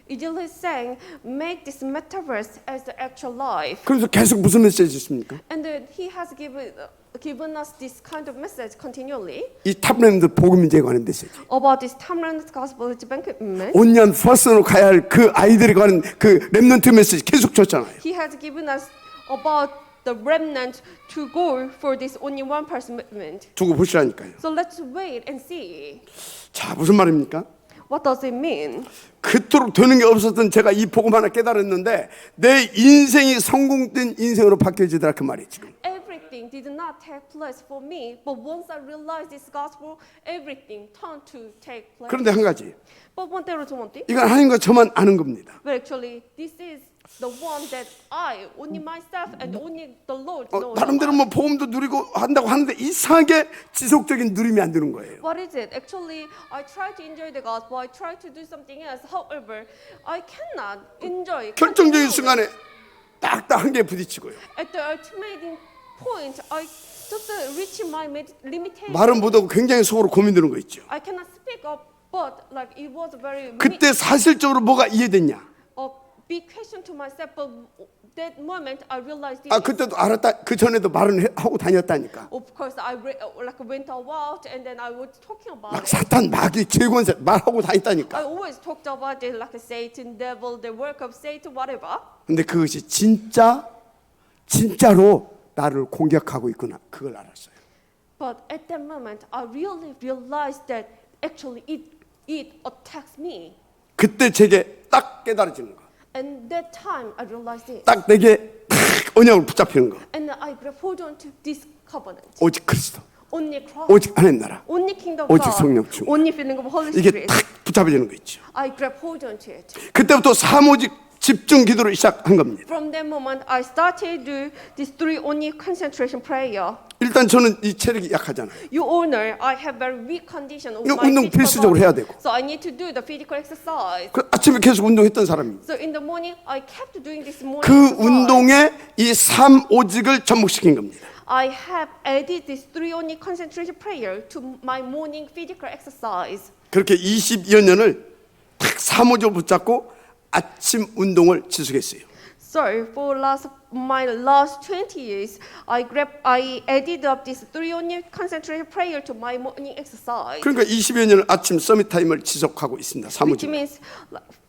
Ijil is saying, make this metaverse as the actual life.
그래서 계속 무슨 메시지 있습니까?
And he has given us this kind of message continually
이 탑렘드 복음 인재에 관한 메시지.
about this Tamarind Gospel banquet movement.
온년 퍼스로 가야 할 그 아이들에 관한 그 렘넌트 메시지 계속 줬잖아요.
He has given us about the remnant to go for this only one person movement.
두고 보시라니까요.
So let's wait and see.
자, 무슨 말입니까?
What does it mean?
그토록 되는 게 없었던 제가 이 복음 하나 깨달았는데 내 인생이 성공된 인생으로 바뀌어지더라 그 말이 지금.
Everything did not take place for me, but once I realized this gospel, everything turned to take place.
그런데 한 가지,
But one 때로 좀 어때?
이건 하나님과 저만 아는 겁니다.
But actually, this is the one that I, only myself, and only the Lord knows.
나름대로 뭐 복음도 누리고 한다고 하는데 이상하게 지속적인 누림이 안 되는 거예요.
What is it? Actually, I try to enjoy the gospel. I try to do something else. However, I cannot enjoy.
결정적인
continually.
순간에 딱딱 한 개에 부딪히고요.
At the ultimate point, I just reach my limitation.
말은 못하고 굉장히 속으로 고민되는 거 있죠.
I cannot speak up, but like it was very
그때 사실적으로 뭐가 이해됐냐?
big question to myself. But that moment, I realized.
아, 그때도 알았다. 그 전에도 말은 하고 다녔다니까.
Of course, I went out and then I was talking about
막
it.
사탄 마귀 재권세 말하고
I
다녔다니까.
always talked about it like a Satan, devil, the work of Satan, whatever.
근데 그것이 진짜로 나를 공격하고 있구나. 그걸 알았어요.
But at that moment, I really realized that actually it attacks me.
그때 제게 딱 깨달아지는 거.
And that time, I realized it.
딱 내게 딱 언약을 붙잡히는 거.
And I hold on to this covenant.
오직 그리스도,
Only Christ.
오직 하나님 나라.
Only kingdom of
오직
God.
성령 충만.
Only feeling of Holy
이게
Spirit.
딱 붙잡혀지는 거 있죠.
I hold on to it.
그때부터 사모직 집중 기도를 시작한 겁니다.
From that moment, I started to do this 3 only concentration prayer.
일단 저는 이 체력이 약하잖아요.
You honor, I have very weak condition of
이거
my
운동
physical
필수적으로
body.
해야 되고.
So I need to do the physical exercise.
그 아침에 계속 운동했던 사람입니다.
So in the morning, I kept doing this morning
그
exercise.
운동에 이 삼오직을 접목시킨 겁니다.
I have added this 3 only concentration prayer to my morning physical exercise.
그렇게 22여 년을 딱 삼오직을 붙잡고 아침 운동을 지속했어요.
So for my last 20 years, I added up this 3-on-1 concentration prayer to my morning exercise.
그러니까 20여 년을 아침 서밋 타임을 지속하고 있습니다.
Which
사무직.
means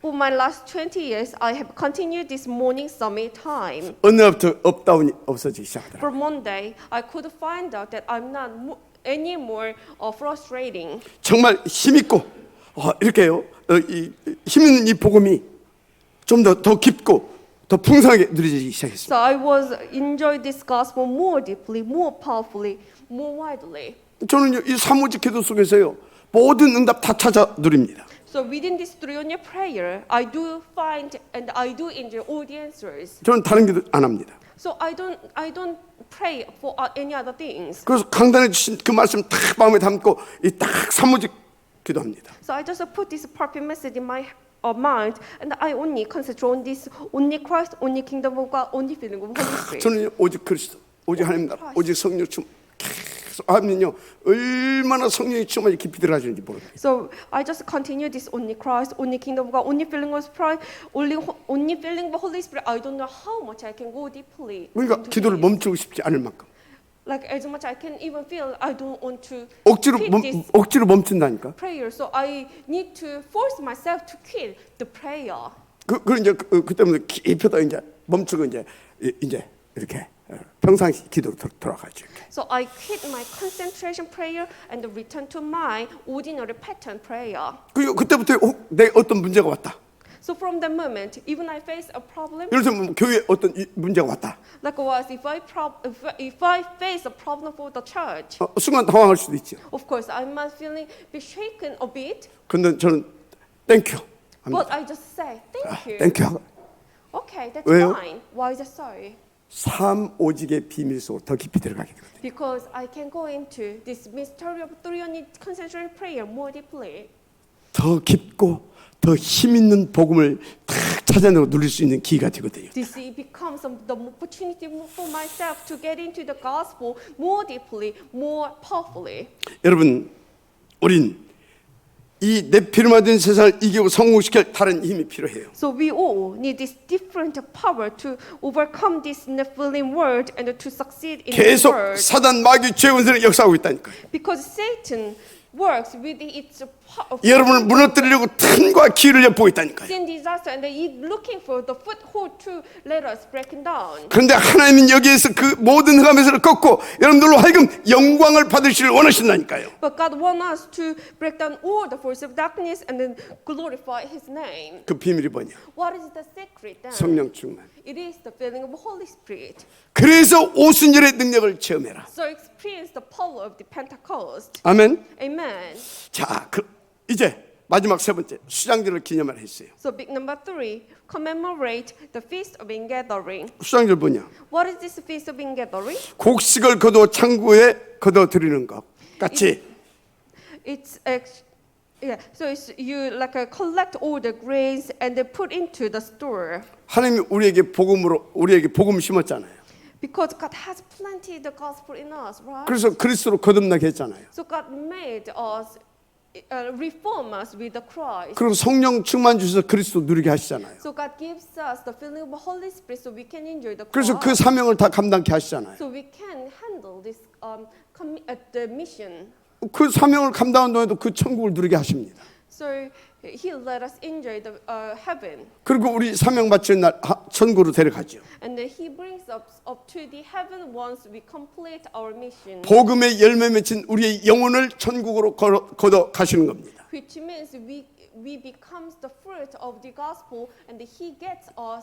for my last 20 years, I have continued this morning summit time.
어느 날부터 업다운이 없어지기 시작하더라.
From Monday, I could find out that I'm not anymore frustrating.
정말 힘있고 이렇게요. 힘 있는 이 복음이 좀 더 깊고 더 풍성하게 누려지기 시작했습니다.
So I was enjoy this gospel more deeply, more powerfully, more widely.
저는 이 사무직 기도 속에서요 모든 응답 다 찾아 누립니다.
So within this 3-on-1 prayer, I do find and I do enjoy all the answers.
저는 다른 기도 안 합니다.
So I don't pray for any other things.
그래서 강단해 주신 그 말씀 딱 마음에 담고 이 딱 사무직 기도합니다.
So I just put this perfect message in my mind, and I only concentrate on this, only Christ, only kingdom of God, only feeling of Holy Spirit.
저는 오직 그리스도, 오직 하나님 나라, 오직 성령 충 계속 하면요 얼마나 성령의 충만이 깊이 들어가지는지 모릅니다.
So I just continue this only Christ, only kingdom of God, only feeling of Christ, only feeling of Holy Spirit. I don't know how much I can go deeply.
그러니까
into
기도를
this.
멈추고 싶지 않을 만큼
Like as much I can even feel I don't want to
억지로
quit this
억지로 멈춘다니까.
prayer. So I need to force myself to quit the prayer.
그 이제 그 때문에 깊이다 이제 멈추고 이제 이렇게 평상시 기도로 돌아가죠. 이렇게.
So I quit my concentration prayer and return to my ordinary pattern prayer.
그리고 그때부터 내 어떤 문제가 왔다.
So from that moment, even I face a problem,
예를 들면 교회에 어떤 문제가 왔다.
likewise, if I face a problem for the church,
순간 당황할 수도 있죠.
of course I must feeling be shaken a bit.
근데 저는 땡큐
But
합니다.
I just say thank you.
땡큐.
Okay, that's
왜요?
fine. Why is that so?
삶 오직의 비밀 속으로 더 깊이 들어가게 됩니다.
Because I can go into this mystery of 3-on-1 concentration prayer more deeply.
더 깊고 더 힘 있는 복음을 탁 찾아내고 누릴 수 있는 기회가 되거든요.
This becomes the opportunity for myself to get into the gospel more deeply, more powerfully.
여러분, 우린 이 네피림화된 세상을 이기고 성공시킬 다른 힘이 필요해요.
So we all need this different power to overcome this Nephilim world and to succeed in the
계속
world.
사단 마귀 죄원들이 역사하고 있다니까요.
Because Satan works with its
여러분을 무너뜨리려고 틈과 기회를 엿보고 있다니까요.
sin disaster, and he's looking for the foothold to let us breaking down.
그런데 하나님은 여기에서 그 모든 흑암에서를 꺾고 여러분들로 하여금 영광을 받으시길 원하신다니까요.
But God wants us to break down all the force of darkness and then glorify His name.
그 비밀이 뭐냐?
What is the secret then?
성령 충만.
It is the filling of the Holy Spirit.
그래서 오순절의 능력을 체험해라.
So experience the power of the Pentecost.
아멘.
Amen.
자, 이제 마지막 세 번째 수장절을 기념하라 했어요.
So big number 3, commemorate the feast of ingathering.
수장절 뭐냐?
What is this feast of ingathering?
곡식을 거두어 창고에 거두어 드리는 것 같이
So it's you collect all the grains and then put into the store.
하나님이 우리에게 복음 심었잖아요.
Because God has planted the gospel in us, right?
그래서 그리스도로 거듭나게 했잖아요.
So God made us, reform us with the Christ.
그리고 성령 충만 주셔서 그리스도 누리게 하시잖아요.
So God gives us the filling of the Holy Spirit so we can enjoy the
그래서 그
Christ.
사명을 다 감당케 하시잖아요.
So we can handle this the mission.
그 사명을 감당한 동안에도 그 천국을 누리게 하십니다.
So He let us enjoy the heaven.
그리고 우리 사명 바치는 날 천국으로 데려가죠.
And then He brings us up to the heaven once we complete our mission.
복음의 열매 맺힌 우리의 영혼을 천국으로 거둬 가시는 겁니다.
Which means we becomes the fruit of the gospel, and He gets us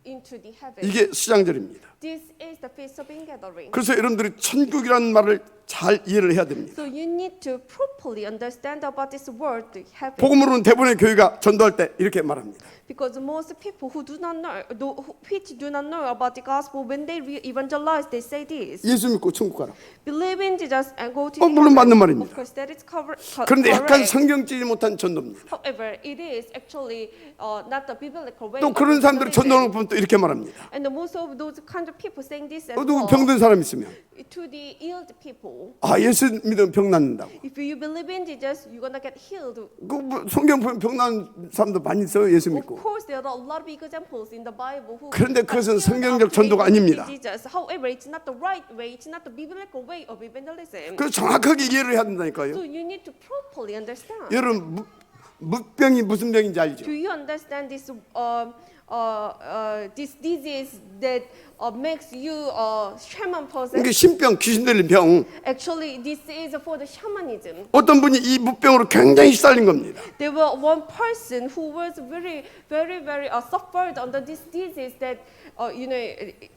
into the heaven.
이게 수장절입니다.
This is the feast of ingathering.
그래서 여러분들이 천국이라는 말을 잘 이해를 해야 됩니다.
So you need to properly understand about this word, the heaven.
복음으로는 대부분의 교회가 전도할 때 이렇게 말합니다.
Because most people who do not know about the gospel, when they evangelize, they say this:
예수 믿고 천국 가라.
believe in Jesus and go to the
물론 맞는
heaven.
말입니다.
Of course, that is
그런데 약간
correct.
성경적이지 못한 전도입니다.
However, it is actually not the biblical way.
또
of
그런 사람들이
evangelism.
전도하는 거 보면 또 이렇게 말합니다.
And most of those kind of people saying this as
누구
well
병든 사람 있으면
to the ill people.
예수 믿으면 병 낫는다고.
If you believe in Jesus, you're gonna get healed.
성경 보면 병 나는 사람도 많이 있어요. 예수
Of
믿고.
course, there are a lot of examples in the Bible who.
그런데
got
그것은
healed
성경적
after
전도가
believing
아닙니다.
in Jesus. However, it's not the right way. It's not the biblical way of evangelism.
그래서 정확하게 이해를 해야 된다니까요.
So you need to properly understand.
여러분 묵병이 무슨 병인지 알죠?
Do you understand this? This disease that makes you a shaman person.
이게 신병, 귀신 들린 병.
Actually, this is for the shamanism.
어떤 분이 이 무병으로 굉장히 시달린 겁니다.
There were one person who was very suffered under this disease that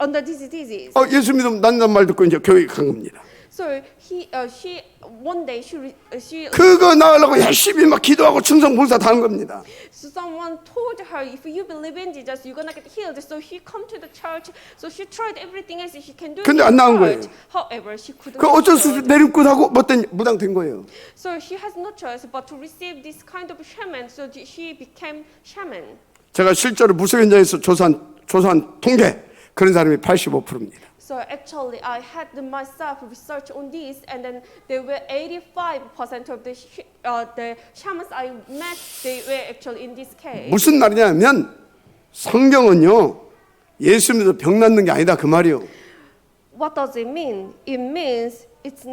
under this disease.
예수 믿으면 낫는다는 말 듣고 이제 교회 간 겁니다.
So she one day she
그거 나으려고 열심히 막 기도하고 충성 봉사 다 한 겁니다.
so someone told her if you believe in Jesus you're gonna get healed. So she come to the church. So she tried everything else she can do.
근데
in
안 나은
church.
거예요.
However, she couldn't.
그 어쩔 수 없이
get healed.
내림굿하고 무당된 거예요.
So she has no choice but to receive this kind of shaman. So she became shaman.
제가 실제로 무속 현장에서 조사한 통계 그런 사람이 85%입니다.
So actually, I had myself research on this, and then there were 85% of the shamans I met. They were actually in this case.
무슨 말이냐면 성경은요 예수 믿어 병 낫는 게 아니다 그 말이요.
What does it mean? It means it's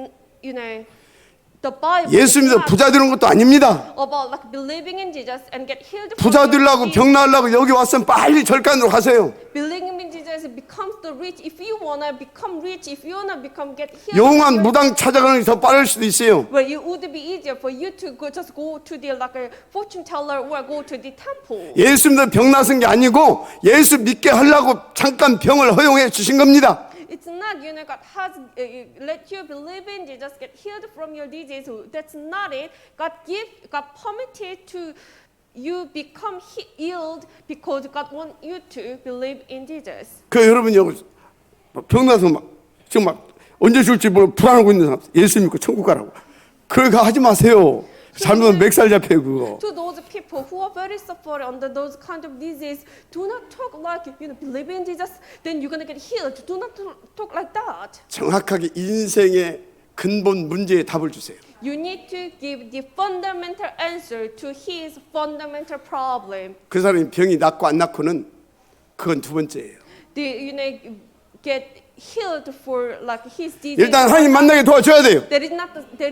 the Bible.
예수
is
믿어
not
부자 되는 것도 아닙니다.
about like believing in Jesus and get healed.
부자
from your
되려고
disease.
병 나으려고 여기 왔으면 빨리 절간으로 가세요.
Believing in Jesus becomes the rich. If you wanna become rich, if you wanna become get healed.
영원한 무당 찾아가는 게 더 빠를 수도 있어요.
Well, it would be easier for you to just go to the like a fortune teller or go to the temple.
예수 믿어 병 나신 게 아니고 예수 믿게 하려고 잠깐 병을 허용해 주신 겁니다.
It's not God has let you believe in Jesus, get healed from your disease. That's not it. God permitted to you become healed because God wants you to believe in Jesus.
그 여러분이 여기 병 나서 막 지금 막 언제 줄지 모르고 불안하고 있는 사람 예수 믿고 천국 가라고. 그거 하지 마세요. 잘못하면 맥살 잡혀요 그거.
To those people who are very suffering under those kind of disease, do not talk like believe in Jesus, then you're gonna get healed. Do not talk like that.
정확하게 인생의 근본 문제에 답을 주세요.
You need to give the fundamental answer to his fundamental problem.
그 사람이 병이 낫고 안 낫고는 그건 두 번째예요.
Get healed for like his disease.
일단 하나님 만나게 도와줘야 돼요.
There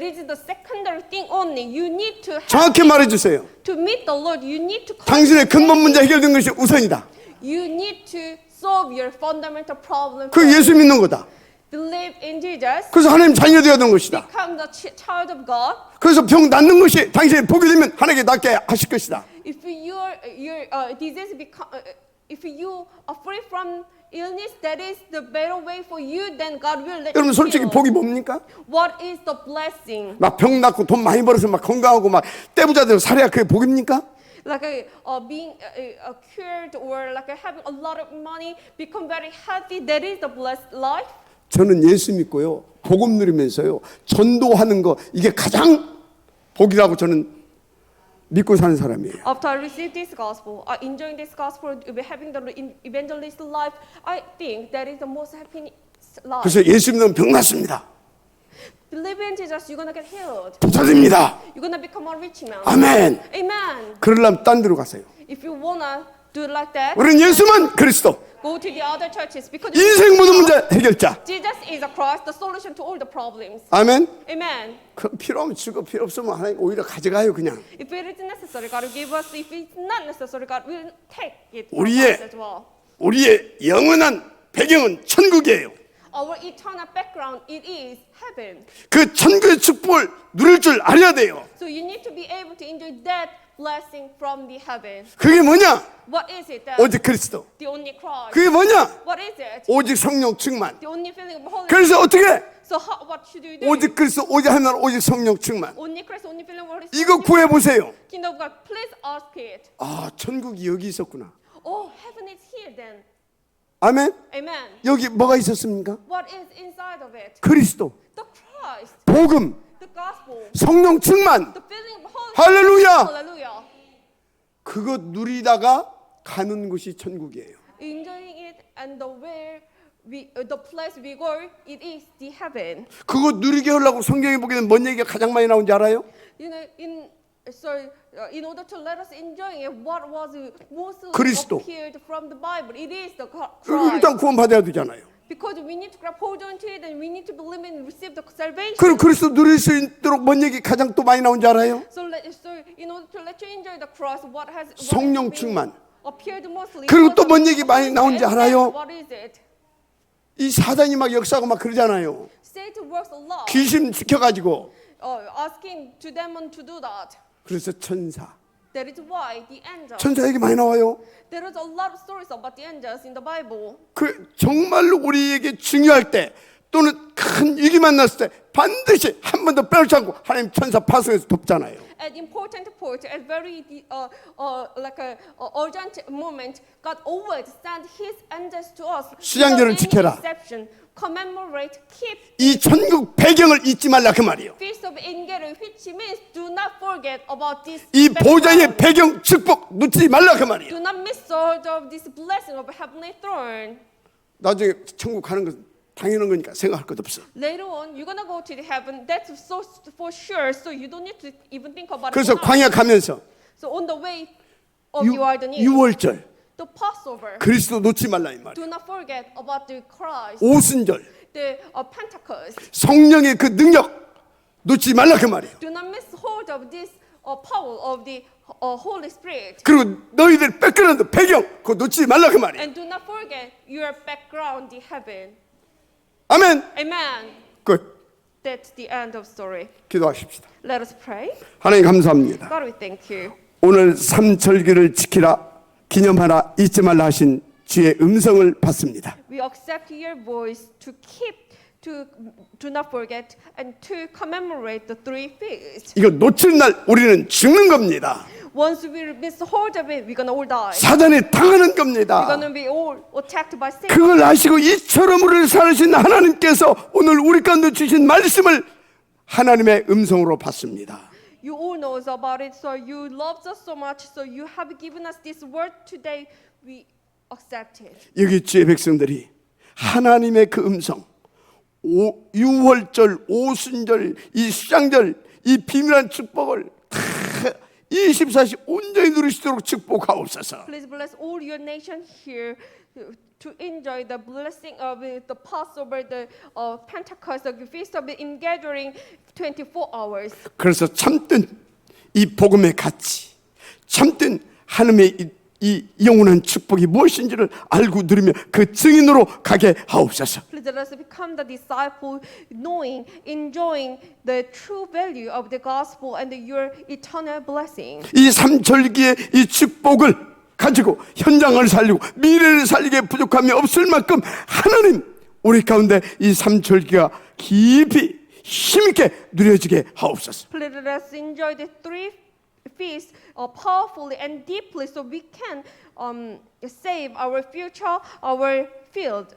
is the secondary thing only. You need to have
정확히 말해주세요.
to meet the Lord. You need to
당신의 근본 문제 해결된 것이 우선이다.
You need to solve your fundamental problem.
그 예수 믿는 거다.
Believe in Jesus.
그래서 하나님 자녀 되어야 되는 것이다.
Become the child of God.
그래서 병 낫는 것이 당신의 복이 되면 하나님께 낫게 하실 것이다.
If your disease become, if you are free from illness, that is the better way for you. Then God will let
여러분
you
솔직히
heal.
복이 뭡니까?
What is the blessing?
막 병 낫고 돈 많이 벌어서 막 건강하고 막 떼부자 되고 살아야 그게 복입니까?
Like being cured or like having a lot of money, become very healthy. That is the blessed life.
저는 예수 믿고요. 복음 누리면서요. 전도하는 거 이게 가장 복이라고 저는 믿고 사는 사람이에요.
After I received this gospel, enjoying this gospel, having the evangelist life, I think that is the most happy life.
그래서 예수 믿으면 병 낫습니다.
Believe in Jesus, you're gonna get healed.
부자 됩니다.
You're gonna become a rich man.
아멘.
Amen.
그러려면 딴 데로 가세요.
If you wanna do it like that,
우리는 예수만 그리스도.
go to the other churches because
인생 모든 문제 해결자.
Jesus is a Christ, the solution to all the problems.
아멘.
Amen.
그 필요 없으면 주고 필요 없으면 하나님 오히려 가져가요 그냥.
If it is necessary, God will give us. If it's not necessary, God will take it from
우리의
us as well.
우리의 영원한 배경은 천국이에요.
Our eternal background, it is heaven.
그 천국의 축복을 누릴 줄 알아야 돼요.
So you need to be able to enjoy that blessing from the heaven.
그게 뭐냐?
What is it? That
오직 그리스도.
the only Christ.
그게 뭐냐?
What is it?
오직 성령 충만.
The only feeling of Holy Spirit.
그래서 어떻게 해?
So what should you do?
오직 그리스도 오직 하나님 오직 성령 충만.
Only Christ, only feeling of Holy Spirit.
이거 구해 보세요.
Kingdom of God, please ask it.
아, 천국이 여기 있었구나.
Oh, heaven is here then.
아멘.
Amen.
여기 뭐가 있었습니까?
What is inside of it?
그리스도,
The Christ,
복음,
the gospel,
성령 충만.
the feeling of Holy
할렐루야.
Hallelujah.
그거 누리다가 가는 곳이 천국이에요.
enjoying it, and the place we go, it is the heaven.
그거 누리게 하려고 성경에 보기에는 뭔 얘기가 가장 많이 나온지 알아요?
You know, in order to let us enjoy it, what was mostly
그리스도.
appeared from the Bible? It is the Christ.
일단 구원받아야 되잖아요.
Because we need to grab hold onto it, and we need to believe and receive the salvation.
그럼 그리스도 누릴 수 있도록 뭔 얘기 가장 또 많이 나온지 알아요?
So in order to let you enjoy the cross, what has
성령
been
충만.
appeared mostly?
그리고 또
was
뭔
the
얘기 많이
Holy
나온지
Spirit.
알아요?
What is it?
이 사단이 막 역사하고 막 그러잖아요.
Satan works a lot,
귀신 시켜가지고.
asking to demon to do that.
그래서 천사.
That is why the angels.
천사 얘기 많이 나와요.
There is a lot of stories about the angels in the Bible.
그 정말로 우리에게 중요할 때 또는 큰 위기만 났을 때 반드시 한 번도 빼놓지 않고 하나님 천사 파송해서 돕잖아요.
At important point, at very like a urgent moment, God always send His angels to us.
시장절을
without any
지켜라.
exception. Commemorate, keep
이 천국 배경을 잊지 말라 그 말이에요.
Feast of Engel, which means do not forget about this.
이 보좌의
background.
배경 축복 놓치지 말라 그 말이에요.
Do not miss out of this blessing of heavenly throne.
나중에 천국 가는 것은 당연한 거니까 생각할 것 없어.
Later on, you're gonna go to the heaven. That's so for sure. So you don't need to even think about
그래서
it. now.
광야 가면서
So on the way of the Jordan,
6월절
the Passover.
그리스도 놓지 말라 이 말이에요.
Do not forget about the Christ,
오순절
the Pentecost.
성령의 그 능력 놓지 말라 그 말이에요.
Do not miss hold of this power of the Holy Spirit.
그리고 너희들 뺏겨는 배경 그거 놓치지 말라 그 말이에요.
And do not forget your background, the heaven.
아멘.
Amen.
끝.
That's the end of story.
기도하십시다.
Let us pray.
하나님 감사합니다.
God, we thank you.
오늘 삼절기를 지키라 기념하라 잊지 말라 하신 주의 음성을 받습니다.
We accept your voice to keep, to do not forget, and to commemorate the three feasts.
이거 놓칠 날 우리는 죽는 겁니다.
Once we miss hold of it, we're gonna all die.
사단에 당하는
We're
겁니다.
gonna be all attacked by Satan.
그걸 아시고 이처럼 우리를 살으신 하나님께서 오늘 우리 가운데 주신 말씀을 하나님의 음성으로 받습니다.
You all know about it, so you loved us so much, so you have given us this word today. We accept it.
여기 주의 백성들이 하나님의 그 음성 6월절, 오순절, 이 수장절, 이 비밀한 축복을 다 24시 온전히 누리시도록 축복하옵소서.
Please bless all your nation here to enjoy the blessing of the Passover, the Pentecost, the feast of the ingathering 24 hours.
그래서 참된 이 복음의 가치, 참된 하나님의 이 영원한 축복이 무엇인지를 알고 누리며 그 증인으로 가게 하옵소서.
Please let us become the disciple, knowing, enjoying the true value of the gospel and your eternal blessing.
이 삼절기의 이 축복을 가지고 현장을 살리고 미래를 살리기에 부족함이 없을 만큼 하나님 우리 가운데 이 삼절기가 깊이 힘있게 누려지게 하옵소서.
Please let us enjoy the three feasts powerfully and deeply, so we can save our future, our field.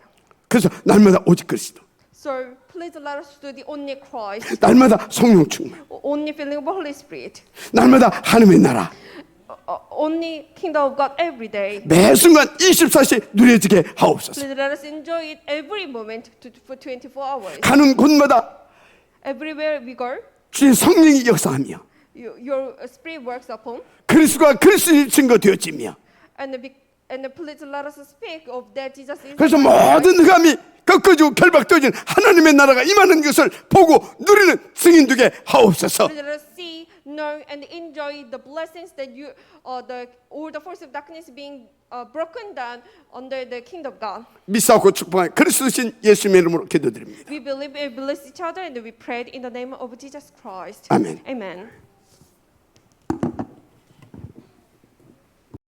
그래서 날마다 오직 그리스도,
So please let us do the only Christ,
날마다 성령 충만,
only filling of Holy Spirit,
날마다 하나님의 나라
only Kingdom of God every day.
매 순간 24시 누려지게 하옵소서.
Please let us enjoy it every moment for 24 hours.
가는 곳마다
Everywhere we go,
주의 성령이 역사하며
your spirit works upon,
그리스도가 그리스도의 증거 되어지며
and please let us speak of that Jesus is.
그래서 모든 흑암이 꺾어지고 결박되어진 하나님의 나라가 임하는 것을 보고 누리는 증인 되게 하옵소서.
Let us see, know, and enjoy the blessings that all the force of darkness being broken down under the kingdom of God.
믿사옵고 축복하는 그리스도신 예수님의 이름으로 기도드립니다.
We believe and bless each other, and we pray in the name of Jesus Christ.
아멘.
Amen.